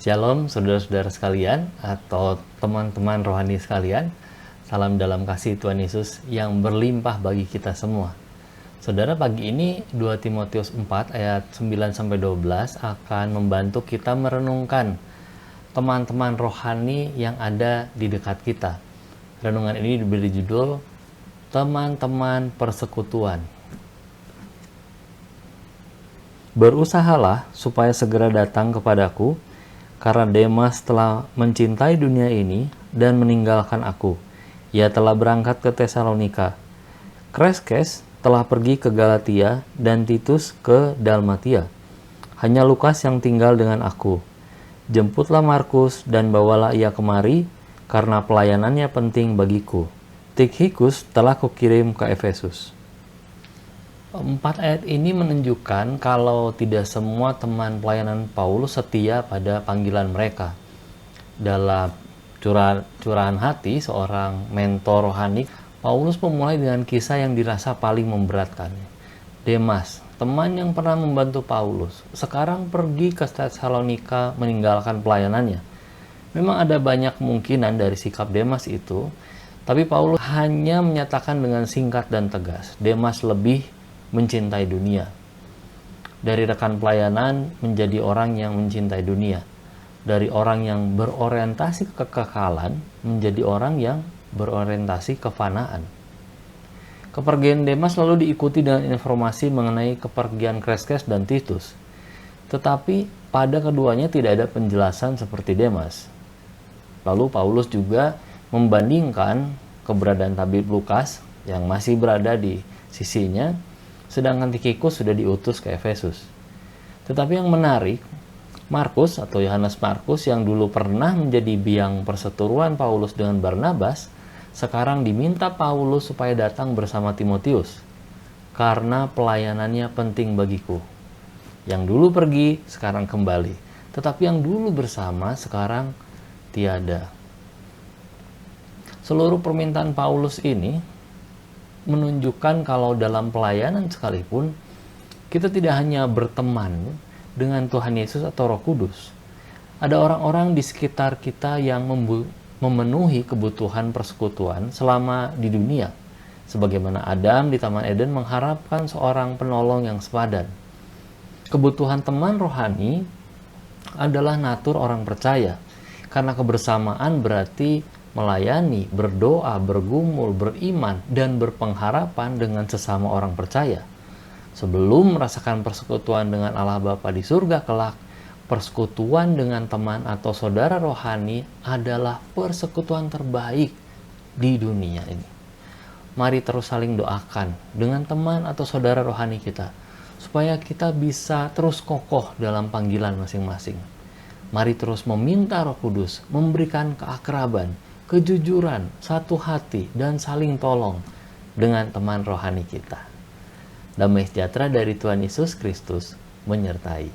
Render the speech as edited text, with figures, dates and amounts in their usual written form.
Shalom saudara-saudara sekalian atau teman-teman rohani sekalian. Salam dalam kasih Tuhan Yesus yang berlimpah bagi kita semua. Saudara, pagi ini 2 Timotius 4 ayat 9-12 akan membantu kita merenungkan teman-teman rohani yang ada di dekat kita. Renungan ini diberi judul Teman-teman Persekutuan. Berusahalah supaya segera datang kepadaku, karena Demas telah mencintai dunia ini dan meninggalkan aku. Ia telah berangkat ke Tesalonika. Kreskes telah pergi ke Galatia dan Titus ke Dalmatia. Hanya Lukas yang tinggal dengan aku. Jemputlah Markus dan bawalah ia kemari, karena pelayanannya penting bagiku. Tikhikus telah kukirim ke Efesus. 4 ayat ini menunjukkan kalau tidak semua teman pelayanan Paulus setia pada panggilan mereka. Dalam curahan hati seorang mentor rohani, Paulus memulai dengan kisah yang dirasa paling memberatkan. Demas, teman yang pernah membantu Paulus, sekarang pergi ke Tesalonika meninggalkan pelayanannya. Memang ada banyak kemungkinan dari sikap Demas itu, tapi Paulus hanya menyatakan dengan singkat dan tegas, Demas lebih mencintai dunia. Dari rekan pelayanan menjadi orang yang mencintai dunia. Dari orang yang berorientasi kekekalan menjadi orang yang berorientasi kefanaan. Kepergian Demas lalu diikuti dengan informasi mengenai kepergian Kreskes dan Titus. Tetapi pada keduanya tidak ada penjelasan seperti Demas. Lalu Paulus juga membandingkan keberadaan tabib Lukas yang masih berada di sisinya, sedangkan Tikhikus sudah diutus ke Efesus. Tetapi yang menarik, Markus atau Yohanes Markus yang dulu pernah menjadi biang perseteruan Paulus dengan Barnabas, sekarang diminta Paulus supaya datang bersama Timotius, karena pelayanannya penting bagiku. Yang dulu pergi, sekarang kembali. Tetapi yang dulu bersama, sekarang tiada. Seluruh permintaan Paulus ini menunjukkan kalau dalam pelayanan sekalipun kita tidak hanya berteman dengan Tuhan Yesus atau Roh Kudus. Ada orang-orang di sekitar kita yang memenuhi kebutuhan persekutuan selama di dunia. Sebagaimana Adam di Taman Eden mengharapkan seorang penolong yang sepadan. Kebutuhan teman rohani adalah natur orang percaya. Karena kebersamaan berarti melayani, berdoa, bergumul, beriman, dan berpengharapan dengan sesama orang percaya. Sebelum merasakan persekutuan dengan Allah Bapa di surga kelak, persekutuan dengan teman atau saudara rohani adalah persekutuan terbaik di dunia ini. Mari terus saling doakan dengan teman atau saudara rohani kita, supaya kita bisa terus kokoh dalam panggilan masing-masing. Mari terus meminta Roh Kudus memberikan keakraban, kejujuran, satu hati, dan saling tolong dengan teman rohani kita. Damai sejahtera dari Tuhan Yesus Kristus menyertai.